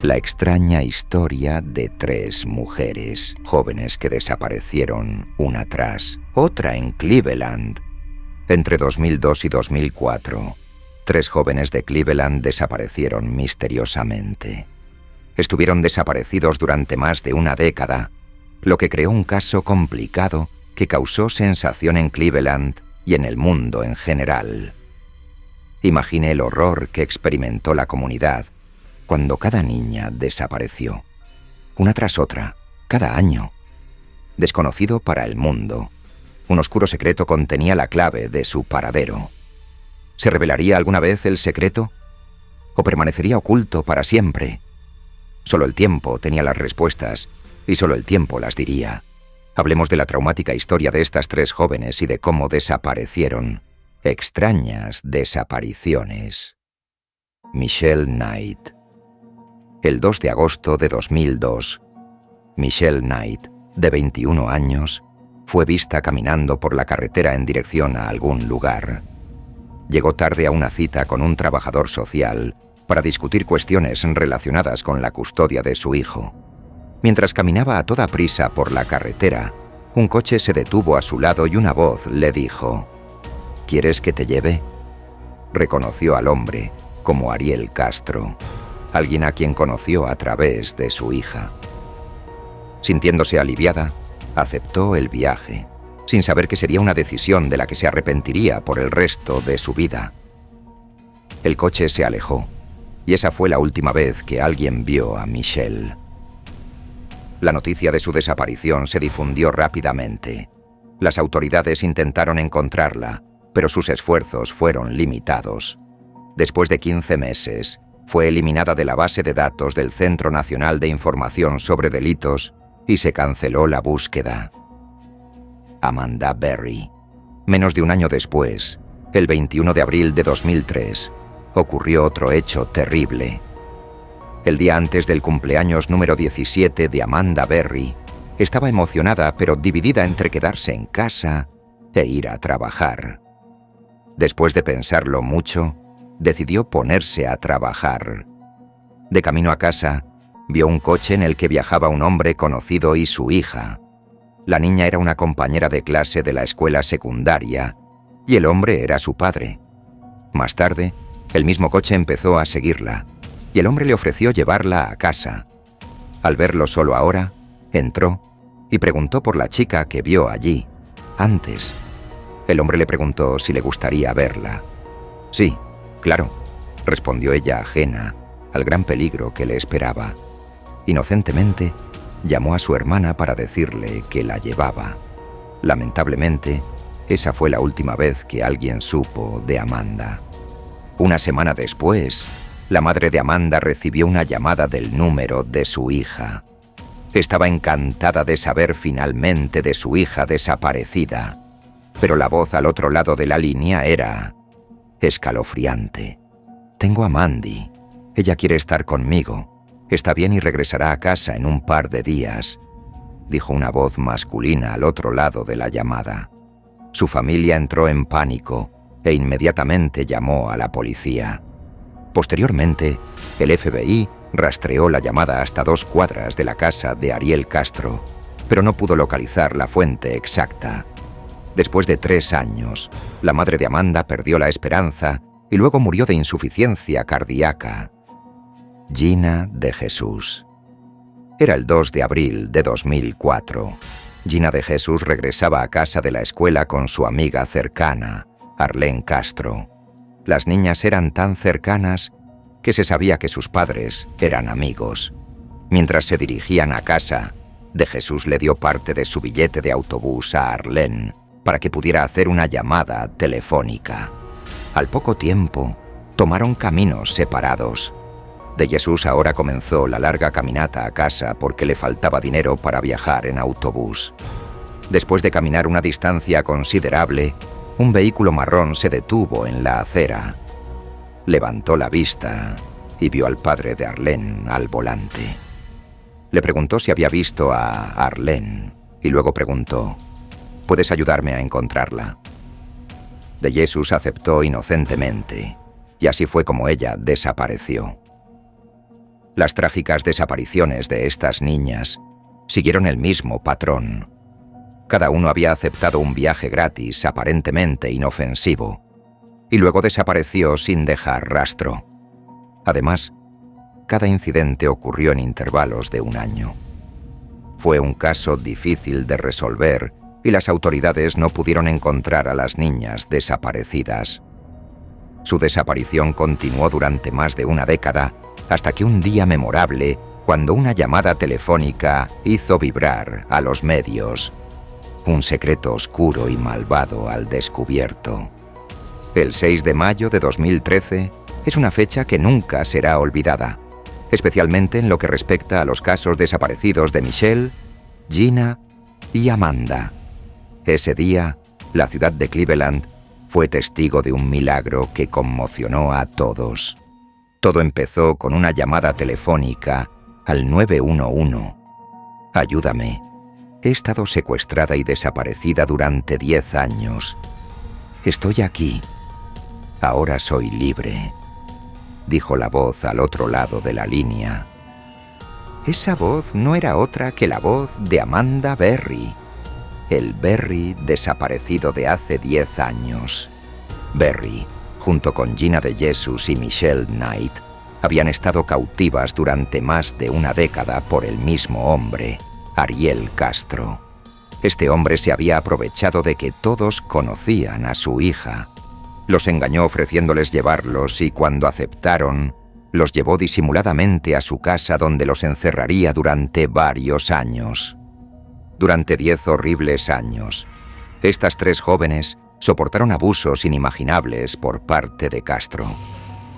La extraña historia de 3 mujeres jóvenes que desaparecieron una tras otra en Cleveland. Entre 2002 y 2004, 3 jóvenes de Cleveland desaparecieron misteriosamente. Estuvieron desaparecidos durante más de una década, lo que creó un caso complicado que causó sensación en Cleveland y en el mundo en general. Imagine el horror que experimentó la comunidad cuando cada niña desapareció, una tras otra, cada año. Desconocido para el mundo, un oscuro secreto contenía la clave de su paradero. ¿Se revelaría alguna vez el secreto? ¿O permanecería oculto para siempre? Solo el tiempo tenía las respuestas, y solo el tiempo las diría. Hablemos de la traumática historia de estas 3 jóvenes y de cómo desaparecieron. Extrañas desapariciones. Michelle Knight. El 2 de agosto de 2002, Michelle Knight, de 21 años, fue vista caminando por la carretera en dirección a algún lugar. Llegó tarde a una cita con un trabajador social para discutir cuestiones relacionadas con la custodia de su hijo. Mientras caminaba a toda prisa por la carretera, un coche se detuvo a su lado y una voz le dijo: ¿Quieres que te lleve? Reconoció al hombre como Ariel Castro, alguien a quien conoció a través de su hija. Sintiéndose aliviada, aceptó el viaje, sin saber que sería una decisión de la que se arrepentiría por el resto de su vida. El coche se alejó, y esa fue la última vez que alguien vio a Michelle. La noticia de su desaparición se difundió rápidamente. Las autoridades intentaron encontrarla, pero sus esfuerzos fueron limitados. Después de 15 meses, fue eliminada de la base de datos del Centro Nacional de Información sobre Delitos y se canceló la búsqueda. Amanda Berry. Menos de un año después, el 21 de abril de 2003, ocurrió otro hecho terrible. El día antes del cumpleaños número 17 de Amanda Berry, estaba emocionada pero dividida entre quedarse en casa e ir a trabajar. Después de pensarlo mucho, decidió ponerse a trabajar. De camino a casa, vio un coche en el que viajaba un hombre conocido y su hija. La niña era una compañera de clase de la escuela secundaria y el hombre era su padre. Más tarde, el mismo coche empezó a seguirla y el hombre le ofreció llevarla a casa. Al verlo solo ahora, entró y preguntó por la chica que vio allí, antes. El hombre le preguntó si le gustaría verla. Sí, claro, respondió ella ajena al gran peligro que le esperaba. Inocentemente, llamó a su hermana para decirle que la llevaba. Lamentablemente, esa fue la última vez que alguien supo de Amanda. Una semana después, la madre de Amanda recibió una llamada del número de su hija. Estaba encantada de saber finalmente de su hija desaparecida, pero la voz al otro lado de la línea era escalofriante. «Tengo a Mandy. Ella quiere estar conmigo. Está bien y regresará a casa en un par de días», dijo una voz masculina al otro lado de la llamada. Su familia entró en pánico e inmediatamente llamó a la policía. Posteriormente, el FBI rastreó la llamada hasta 2 cuadras de la casa de Ariel Castro, pero no pudo localizar la fuente exacta. Después de 3 años, la madre de Amanda perdió la esperanza y luego murió de insuficiencia cardíaca. Gina de Jesús. Era el 2 de abril de 2004. Gina de Jesús regresaba a casa de la escuela con su amiga cercana, Arlene Castro. Las niñas eran tan cercanas que se sabía que sus padres eran amigos. Mientras se dirigían a casa, de Jesús le dio parte de su billete de autobús a Arlene para que pudiera hacer una llamada telefónica. Al poco tiempo, tomaron caminos separados. De Jesús ahora comenzó la larga caminata a casa porque le faltaba dinero para viajar en autobús. Después de caminar una distancia considerable, un vehículo marrón se detuvo en la acera. Levantó la vista y vio al padre de Arlene al volante. Le preguntó si había visto a Arlene y luego preguntó: ¿puedes ayudarme a encontrarla? De Jesús aceptó inocentemente y así fue como ella desapareció. Las trágicas desapariciones de estas niñas siguieron el mismo patrón. Cada uno había aceptado un viaje gratis, aparentemente inofensivo, y luego desapareció sin dejar rastro. Además, cada incidente ocurrió en intervalos de un año. Fue un caso difícil de resolver y las autoridades no pudieron encontrar a las niñas desaparecidas. Su desaparición continuó durante más de una década, hasta que un día memorable, cuando una llamada telefónica hizo vibrar a los medios. Un secreto oscuro y malvado al descubierto. El 6 de mayo de 2013 es una fecha que nunca será olvidada, especialmente en lo que respecta a los casos desaparecidos de Michelle, Gina y Amanda. Ese día, la ciudad de Cleveland fue testigo de un milagro que conmocionó a todos. Todo empezó con una llamada telefónica al 911. Ayúdame. He estado secuestrada y desaparecida durante 10 años. Estoy aquí. Ahora soy libre, dijo la voz al otro lado de la línea. Esa voz no era otra que la voz de Amanda Berry, el Berry desaparecido de hace 10 años. Berry, junto con Gina DeJesus y Michelle Knight, habían estado cautivas durante más de una década por el mismo hombre, Ariel Castro. Este hombre se había aprovechado de que todos conocían a su hija. Los engañó ofreciéndoles llevarlos y cuando aceptaron, los llevó disimuladamente a su casa donde los encerraría durante varios años. Durante 10 horribles años, estas 3 jóvenes soportaron abusos inimaginables por parte de Castro.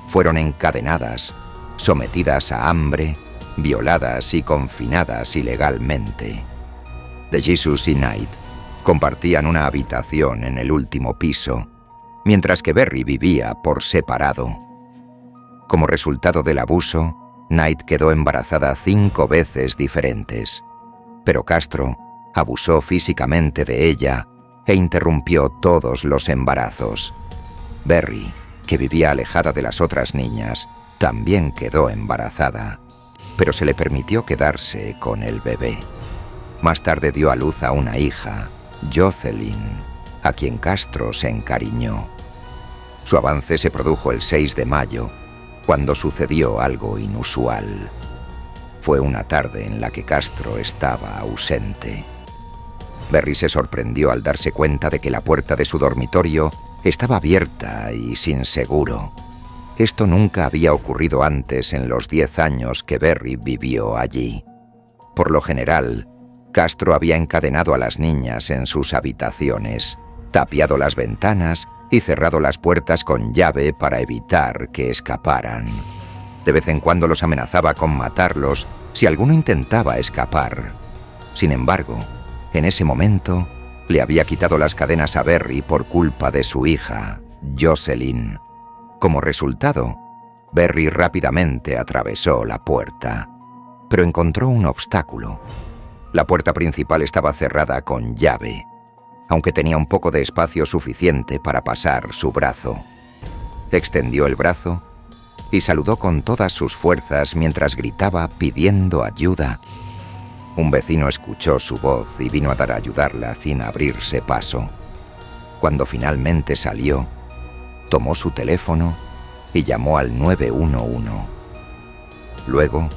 Fueron encadenadas, sometidas a hambre, violadas y confinadas ilegalmente. DeJesus y Knight compartían una habitación en el último piso, mientras que Berry vivía por separado. Como resultado del abuso, Knight quedó embarazada 5 veces diferentes, pero Castro abusó físicamente de ella e interrumpió todos los embarazos. Berry, que vivía alejada de las otras niñas, también quedó embarazada, pero se le permitió quedarse con el bebé. Más tarde dio a luz a una hija, Jocelyn, a quien Castro se encariñó. Su avance se produjo el 6 de mayo, cuando sucedió algo inusual. Fue una tarde en la que Castro estaba ausente. Berry se sorprendió al darse cuenta de que la puerta de su dormitorio estaba abierta y sin seguro. Esto nunca había ocurrido antes en los 10 años que Berry vivió allí. Por lo general, Castro había encadenado a las niñas en sus habitaciones, tapiado las ventanas y cerrado las puertas con llave para evitar que escaparan. De vez en cuando los amenazaba con matarlos si alguno intentaba escapar. Sin embargo, en ese momento, le había quitado las cadenas a Berry por culpa de su hija, Jocelyn. Como resultado, Berry rápidamente atravesó la puerta, pero encontró un obstáculo. La puerta principal estaba cerrada con llave, aunque tenía un poco de espacio suficiente para pasar su brazo. Extendió el brazo y saludó con todas sus fuerzas mientras gritaba pidiendo ayuda. Un vecino escuchó su voz y vino a dar a ayudarla sin abrirse paso. Cuando finalmente salió, tomó su teléfono y llamó al 911. Luego,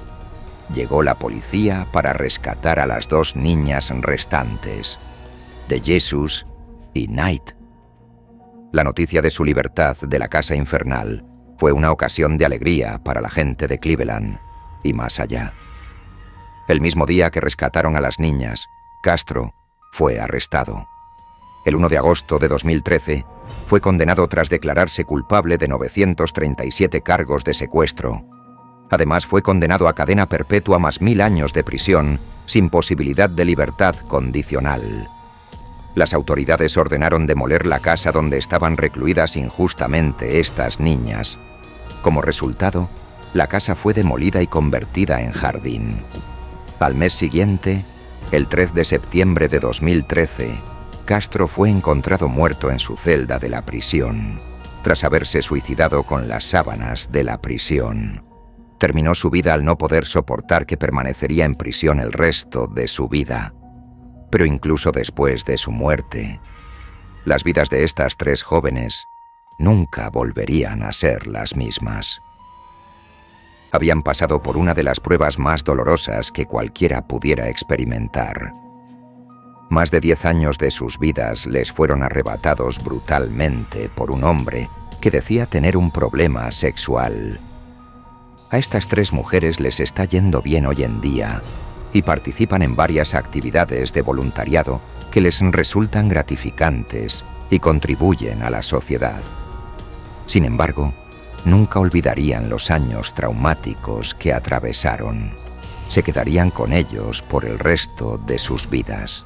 llegó la policía para rescatar a las 2 niñas restantes, DeJesus y Knight. La noticia de su libertad de la casa infernal fue una ocasión de alegría para la gente de Cleveland y más allá. El mismo día que rescataron a las niñas, Castro fue arrestado. El 1 de agosto de 2013 fue condenado tras declararse culpable de 937 cargos de secuestro. Además, fue condenado a cadena perpetua más 1000 años de prisión sin posibilidad de libertad condicional. Las autoridades ordenaron demoler la casa donde estaban recluidas injustamente estas niñas. Como resultado, la casa fue demolida y convertida en jardín. Al mes siguiente, el 3 de septiembre de 2013, Castro fue encontrado muerto en su celda de la prisión, tras haberse suicidado con las sábanas de la prisión. Terminó su vida al no poder soportar que permanecería en prisión el resto de su vida. Pero incluso después de su muerte, las vidas de estas 3 jóvenes nunca volverían a ser las mismas. Habían pasado por una de las pruebas más dolorosas que cualquiera pudiera experimentar. Más de 10 años de sus vidas les fueron arrebatados brutalmente por un hombre que decía tener un problema sexual. A estas 3 mujeres les está yendo bien hoy en día y participan en varias actividades de voluntariado que les resultan gratificantes y contribuyen a la sociedad. Sin embargo, nunca olvidarían los años traumáticos que atravesaron. Se quedarían con ellos por el resto de sus vidas.